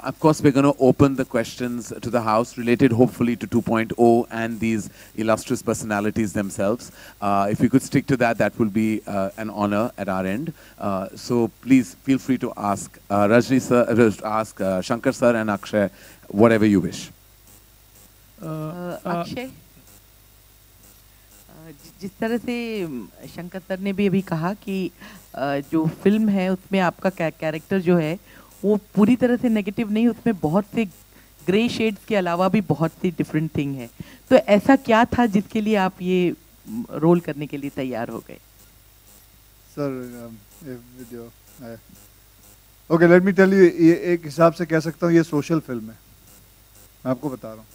Of course, we're going to open the questions to the house related hopefully to 2.0 and these illustrious personalities themselves. If we could stick to that, that will be an honor at our end. So please feel free to ask Rajni sir, ask Shankar sir and Akshay, whatever you wish. Akshay, जिस तरह से Shankar sir ने भी अभी कहा कि जो film है उसमें आपका कैरेक्टर जो है वो पूरी तरह से नेगेटिव नहीं, उसमें बहुत से ग्रे शेड्स के अलावा भी बहुत सी डिफरेंट थिंग है. तो ऐसा क्या था जिसके लिए आप ये रोल करने के लिए तैयार हो गए? Sir okay, let me tell you, ये एक हिसाब से कह सकता हूँ ये सोशल फिल्म है. मैं आपको बता रहा हूँ,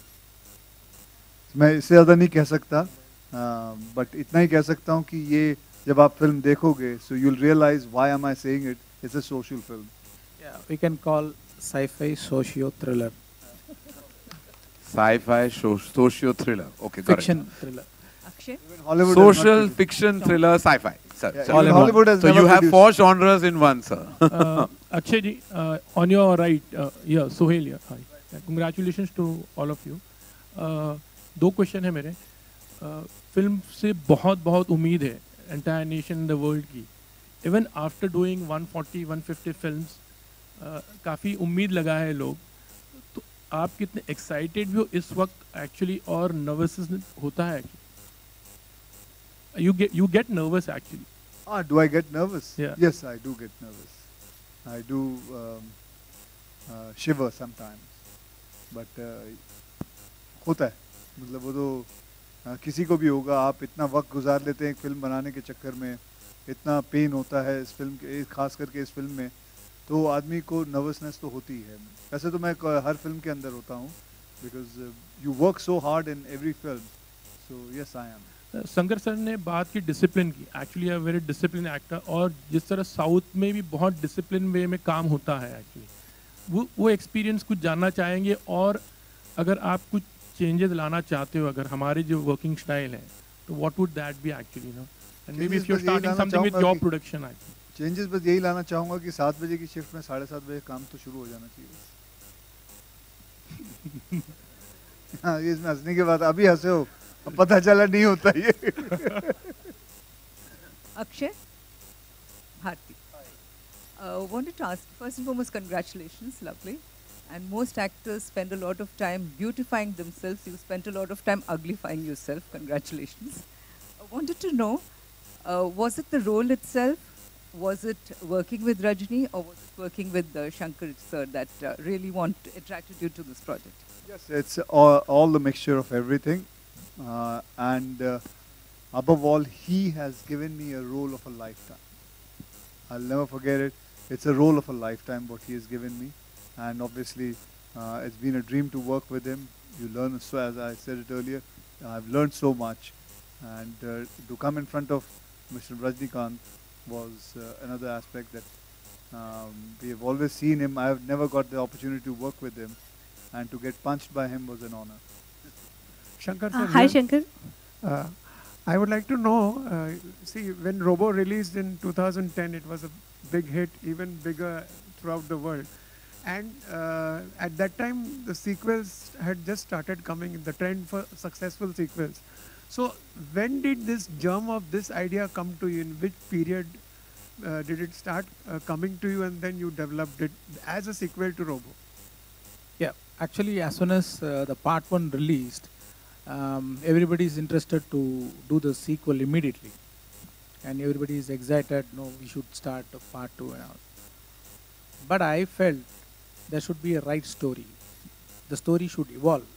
मैं इससे ज़्यादा नहीं कह सकता, बट इतना ही कह सकता हूँ कि ये जब आप फिल्म देखोगे, so you will realise why am I saying it, it's a social film. Yeah, we can call sci-fi socio thriller. Sci-fi, socio thriller. Okay, got Fiction it. thriller. Akshay, Social, fiction, thriller, sci-fi. Sir, Yeah, sir. even Hollywood has So you never have produced. 4 genres in one, sir. Akshay ji, on your right, yeah, Sohail here. Hi. Yeah, congratulations to all of you. दो question है मेरे. Film से बहुत बहुत उम्मीद है entire nation in the world की. Even after doing 140-150 films काफ़ी उम्मीद लगा है लोग. तो आप कितने एक्साइटेड भी हो इस वक्त एक्चुअली, और नर्वस होता है? You get nervous actually. Do I get nervous? Yeah. Yes, I do get nervous. I do shiver sometimes. But होता है, मतलब वो तो किसी को भी होगा. आप इतना वक्त गुजार लेते हैं एक फिल्म बनाने के चक्कर में, इतना पेन होता है इस फिल्म के, खास करके इस फिल्म में, तो आदमी को नर्वसनेस तो होती है. वैसे तो मैं हर फिल्म के अंदर होता हूँ, because you work so hard in every film. So yes, I am. Shankar sir ने बात की डिसिप्लिन की. Actually a very discipline actor, और जिस तरह साउथ में भी बहुत डिसिप्लिन वे में काम होता है एक्चुअली, वो एक्सपीरियंस कुछ जानना चाहेंगे. और अगर आप कुछ चेंजेस लाना चाहते हो अगर हमारे जो वर्किंग स्टाइल है, तो what would that be actually, no? And maybe if you are starting something with job production actually. Changes बस यही लाना चाहूँगा कि 7 बजे की शिफ्ट में 7:30 बजे काम तो शुरू हो जाना चाहिए. हाँ, ये इसमें हंसने के बाद अभी हंसे हो, अब पता चला नहीं होता ये. Akshay, Bharti. Wanted to ask, first and foremost, congratulations, lovely. And most actors spend a lot of time beautifying themselves. You spent a lot of time uglifying yourself. Congratulations. I wanted to know, was it the role itself? Was it working with Rajni, or was it working with Shankar sir that really attracted you to this project? Yes, it's all the mixture of everything. And above all, he has given me a role of a lifetime. I'll never forget it. It's a role of a lifetime what he has given me. And obviously, it's been a dream to work with him. You learn, so as I said it earlier, I've learned so much. And to come in front of Mr. Rajnikant was another aspect that we have always seen him. I have never got the opportunity to work with him. And to get punched by him was an honor. Shankar sir. Hi, Shankar. I would like to know, see, when Robo released in 2010, it was a big hit, even bigger throughout the world. And at that time, the sequels had just started coming, the trend for successful sequels. So when did this germ of this idea come to you? In which period did it start coming to you, and then you developed it as a sequel to Robo? Yeah, actually, as soon as the part 1 released, everybody is interested to do the sequel immediately, and everybody is excited. No, we should start a part 2 and all. But I felt there should be a right story. The story should evolve,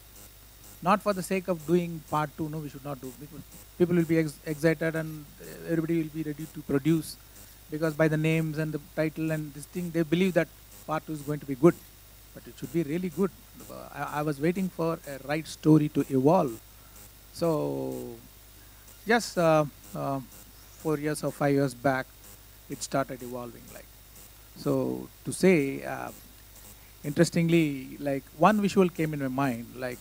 not for the sake of doing part 2. No, we should not do, because people will be excited and everybody will be ready to produce, because by the names and the title and this thing, they believe that part 2 is going to be good. But it should be really good. I was waiting for a right story to evolve. So, just 4 years or 5 years back, it started evolving. Like, so to say, interestingly, like one visual came in my mind, like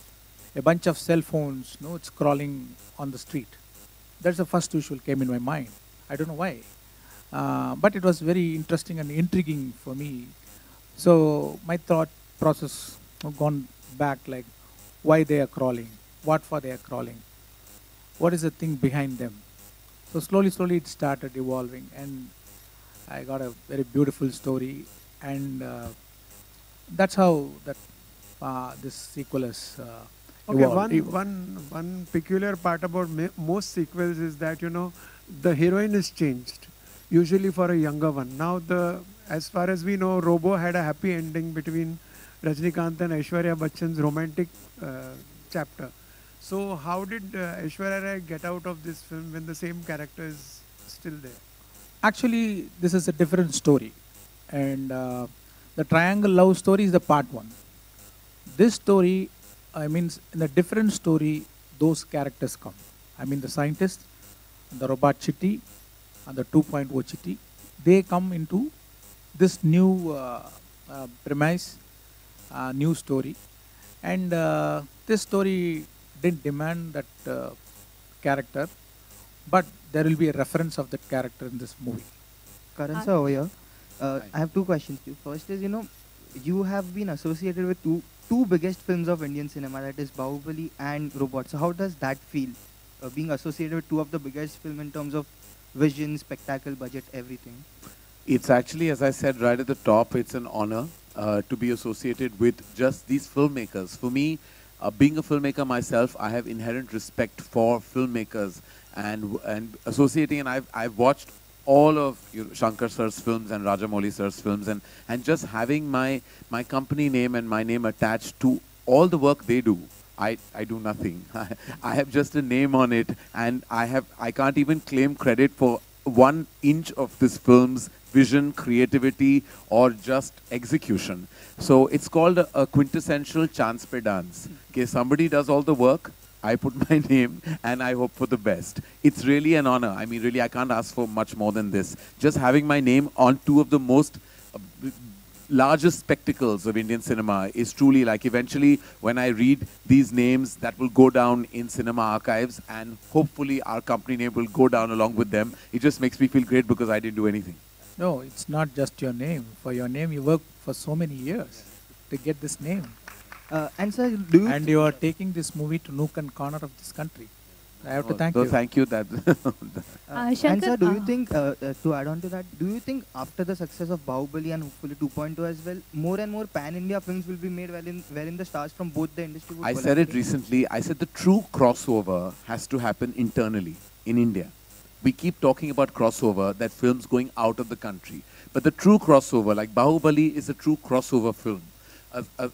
a bunch of cell phones, no, it's crawling on the street. That's the first visual came in my mind. I don't know why, but it was very interesting and intriguing for me. So my thought process gone back, like why they are crawling, what for they are crawling, what is the thing behind them. So slowly it started evolving, and I got a very beautiful story, and that's how that this sequel is Okay, evolved. one peculiar part about most sequels is that, you know, the heroine is changed, usually for a younger one. Now, as far as we know, Robo had a happy ending between Rajnikant and Aishwarya Bachchan's romantic chapter. So how did Aishwarya Rai get out of this film when the same character is still there? Actually, this is a different story, and the triangle love story is the part one. This story, I mean, in a different story, those characters come. I mean, the scientist, the robot Chitty, and the 2.0 Chitty, they come into this new premise, new story, and this story didn't demand that character, but there will be a reference of that character in this movie. Karan sir over here. I have two questions to you. First is, you know, you have been associated with two biggest films of Indian cinema, that is Bahubali and Robot. So how does that feel, being associated with two of the biggest film in terms of vision, spectacle, budget, everything? It's actually, as I said right at the top, it's an honor to be associated with just these filmmakers. For me, being a filmmaker myself, I have inherent respect for filmmakers and associating, and I've watched all of Shankar sir's films and Rajamouli sir's films, and just having my company name and my name attached to all the work they do. I do nothing. I have just a name on it, and I can't even claim credit for 1 inch of this film's vision, creativity, or just execution. So it's called a quintessential chance pe dance. Okay, somebody does all the work, I put my name, and I hope for the best. It's really an honor. I mean, really, I can't ask for much more than this. Just having my name on two of the most largest spectacles of Indian cinema is truly, like, eventually when I read these names, that will go down in cinema archives, and hopefully our company name will go down along with them. It just makes me feel great because I didn't do anything. No, it's not just your name. For your name, you worked for so many years to get this name. And sir, do you... And you are taking this movie to nook and corner of this country. I have to thank so you. Thank you. That and sir, do you think, to add on to that, do you think after the success of Bahubali and hopefully 2.0 as well, more and more pan-India films will be made wherein the stars from both the industry would I said it recently. I said the true crossover has to happen internally in India. We keep talking about crossover, that films going out of the country. But the true crossover, like Bahubali, is a true crossover film.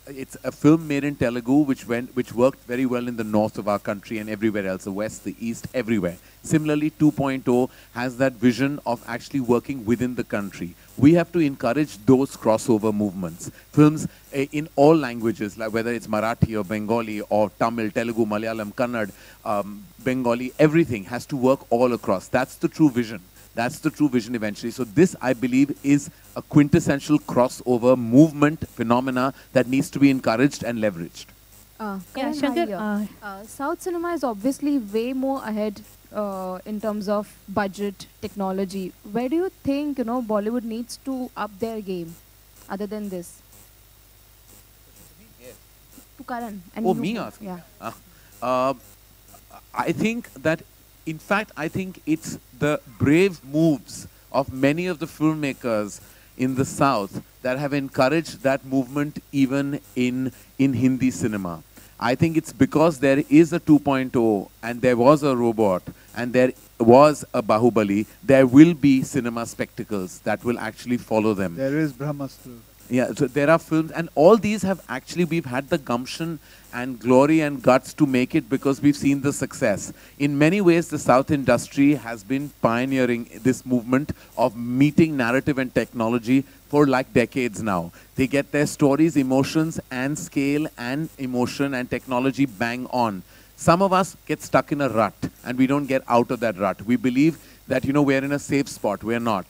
It's a film made in Telugu which worked very well in the north of our country and everywhere else, the west, the east, everywhere. Similarly, 2.0 has that vision of actually working within the country. We have to encourage those crossover movements. Films in all languages, like whether it's Marathi or Bengali or Tamil, Telugu, Malayalam, Kannada, Bengali, everything has to work all across. That's the true vision. That's the true vision eventually. So this, I believe, is a quintessential crossover movement phenomena that needs to be encouraged and leveraged. Shankar, South cinema is obviously way more ahead in terms of budget, technology. Where do you think, Bollywood needs to up their game other than this? To Karan. And me asking? Yeah. I think that, in fact, I think it's the brave moves of many of the filmmakers in the South that have encouraged that movement even in Hindi cinema. I think it's because there is a 2.0 and there was a Robot and there was a Bahubali, there will be cinema spectacles that will actually follow them. There is Brahmastra. Yeah, so there are films, and all these have actually, we've had the gumption and glory and guts to make it because we've seen the success. In many ways, the South industry has been pioneering this movement of meeting narrative and technology for like decades now. They get their stories, emotions, and scale and emotion and technology bang on. Some of us get stuck in a rut, and we don't get out of that rut. We believe that, we're in a safe spot. We're not.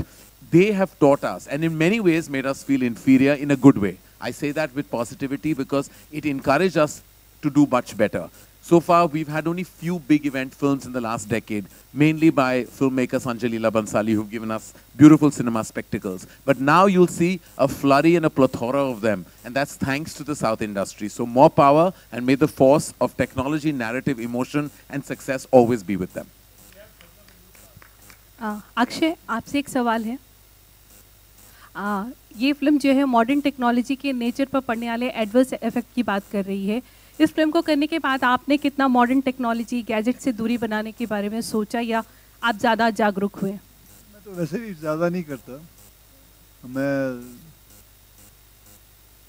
They have taught us, and in many ways made us feel inferior in a good way. I say that with positivity because it encouraged us to do much better. So far, we've had only few big event films in the last decade, mainly by filmmaker Sanjay Leela Bhansali, who've given us beautiful cinema spectacles. But now you'll see a flurry and a plethora of them, and that's thanks to the South industry. So more power, and may the force of technology, narrative, emotion, and success always be with them. Akshay, आपसे एक सवाल है। ये film जो है modern technology के nature पर पड़ने वाले एडवर्स इफेक्ट की बात कर रही है। इस फिल्म को करने के बाद आपने कितना मॉडर्न टेक्नोलॉजी गैजेट से दूरी बनाने के बारे में सोचा, या आप ज़्यादा जागरूक हुए? मैं तो वैसे भी ज़्यादा नहीं करता। मैं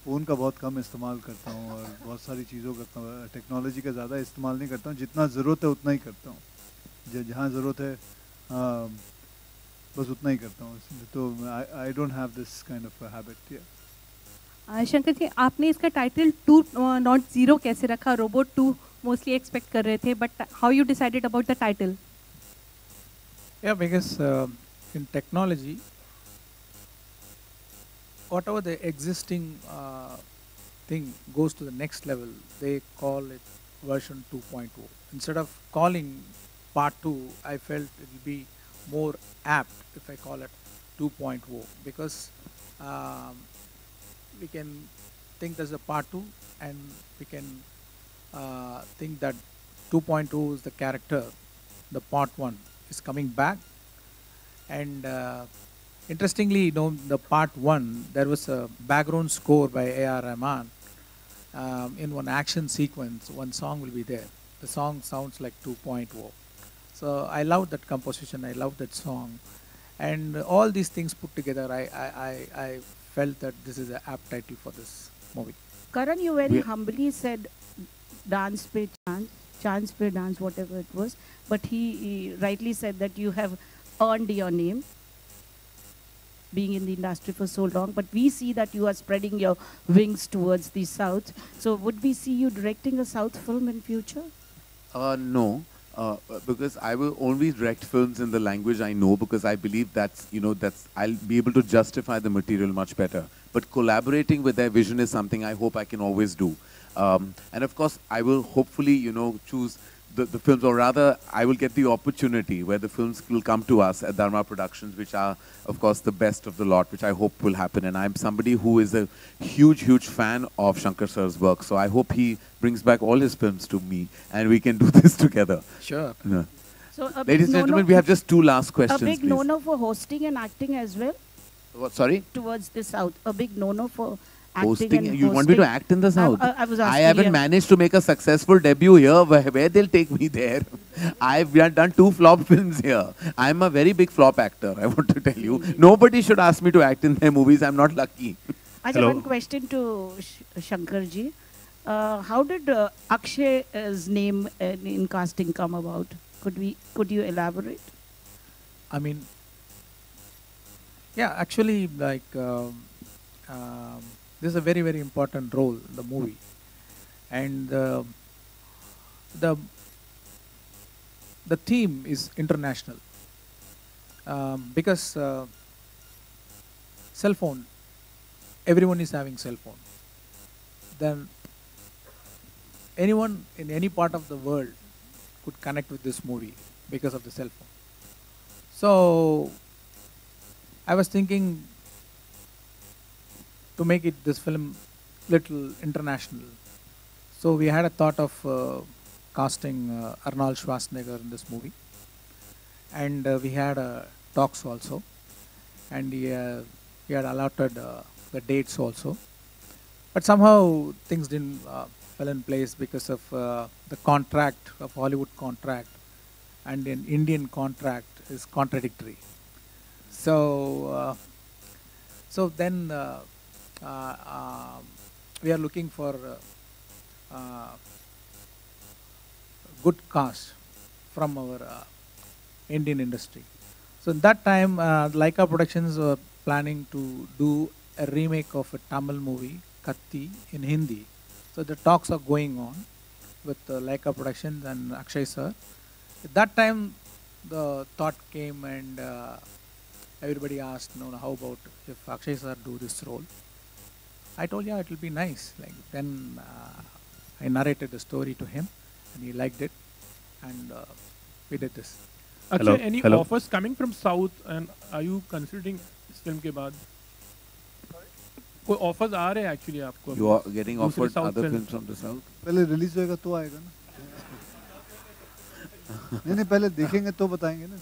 फ़ोन का बहुत कम इस्तेमाल करता हूँ और बहुत सारी चीज़ों का टेक्नोलॉजी का ज़्यादा इस्तेमाल नहीं करता हूँ। जितना ज़रूरत है उतना ही करता हूँ। जहाँ ज़रूरत है बस उतना ही करता हूँ। तो I don't have this kind of habit. Shankar ji, आपने इसका टाइटल 2.0 कैसे रखा? रोबोट 2 मोस्टली एक्सपेक्ट कर रहे थे, but how you decided about the title? Yeah, because in technology, whatever the existing thing goes to the next level, they call it version 2.0. Instead of calling part 2, I felt it will be more apt if I call it 2.0, because we can think there's a part 2, and we can think that 2.0 is the character, the part 1 is coming back. And interestingly, you know, the part 1, there was a background score by A.R. Rahman. In one action sequence, one song will be there. The song sounds like 2.0. So I love that composition, I love that song. And all these things put together, I felt that this is an apt title for this movie. Karan, you very humbly said dance pe chance pe dance, whatever it was. But he rightly said that you have earned your name, being in the industry for so long. But we see that you are spreading your wings towards the South. So would we see you directing a South film in future? No. Because I will only direct films in the language I know, because I believe that's, you know, I'll be able to justify the material much better. But collaborating with their vision is something I hope I can always do. And of course, I will hopefully, you know, choose the films, or rather, I will get the opportunity where the films will come to us at Dharma Productions, which are, of course, the best of the lot, which I hope will happen. And I'm somebody who is a huge, huge fan of Shankar Sir's work. So I hope he brings back all his films to me, and we can do this together. Sure. Yeah. So Ladies and gentlemen, we have just 2 last questions. A big please. no-no for hosting and acting as well? What, sorry? Towards the South. A big no-no for Hosting? and You want me to act in the South? I was asking. I haven't managed to make a successful debut here. Where they'll take me there? I've done 2 flop films here. I'm a very big flop actor, I want to tell you. Nobody should ask me to act in their movies. I'm not lucky. I have one question to Shankar ji. How did Akshay's name in casting come about? Could you elaborate? I mean, yeah, actually, like, this is a very, very important role in the movie. And the theme is international. Because cell phone, everyone is having cell phone. Then anyone in any part of the world could connect with this movie because of the cell phone. So I was thinking to make this film little international. So we had a thought of casting Arnold Schwarzenegger in this movie. And we had talks also. And he had allotted the dates also. But somehow things didn't fell in place because of the contract, of Hollywood contract, and an Indian contract is contradictory. So then we are looking for good cast from our Indian industry. So in that time, Laika Productions were planning to do a remake of a Tamil movie, Katti, in Hindi. So the talks are going on with Laika Productions and Akshay sir. At that time, the thought came, and everybody asked, how about if Akshay sir do this role? I told, yeah, it will be nice. Like, then I narrated the story to him, and he liked it, and we did this. Akshay, any offers coming from South, and are you considering इस film के बाद? कोई offers आ रहे हैं actually आपको? You are getting offered other films from the South? पहले release होएगा तो आएगा ना. नहीं पहले देखेंगे तो बताएंगे ना.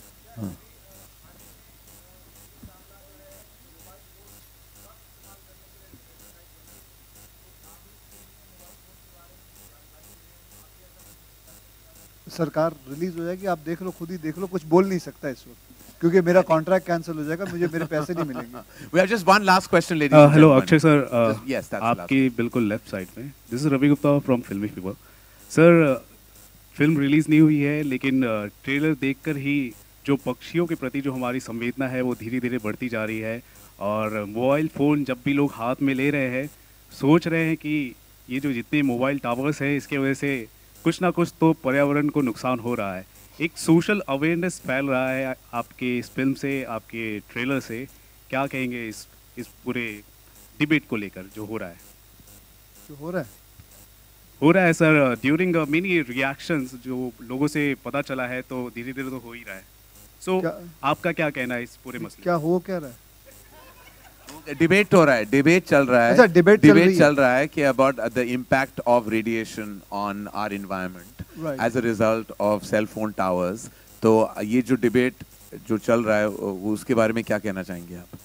सरकार रिलीज हो जाएगी, आप देख लो, खुद ही देख लो, कुछ बोल नहीं सकता इस वक्त क्योंकि मेरा कॉन्ट्रैक्ट कैंसिल हो जाएगा, मुझे मेरे पैसे नहीं मिलेंगे. We have just one last question, ladies and hello, gentlemen. Akshay sir. Yes, that's आपकी बिल्कुल लेफ्ट साइड में. This is Ravi Gupta from Filmy Fever. Sir, film release नहीं हुई है, लेकिन ट्रेलर देखकर ही जो पक्षियों के प्रति जो हमारी संवेदना है वो धीरे धीरे बढ़ती जा रही है. और मोबाइल फ़ोन जब भी लोग हाथ में ले रहे हैं, सोच रहे हैं कि ये जो जितने मोबाइल टावर्स हैं इसके वजह से कुछ ना कुछ तो पर्यावरण को नुकसान हो रहा है. एक सोशल अवेयरनेस फैल रहा है आपके इस फिल्म से, आपके ट्रेलर से. क्या कहेंगे इस पूरे डिबेट को लेकर जो हो रहा है? जो हो रहा है सर, ड्यूरिंग मेनी रिएक्शंस जो लोगों से पता चला है, तो धीरे धीरे तो हो ही रहा है. सो आपका क्या कहना है इस पूरे मसले? क्या रहा है? डिबेट हो रहा है, डिबेट चल रहा है. अच्छा, डिबेट चल रहा है कि about the impact of radiation on our environment as a result of cell phone towers. तो ये जो डिबेट जो चल रहा है उसके बारे में क्या कहना चाहेंगे आप?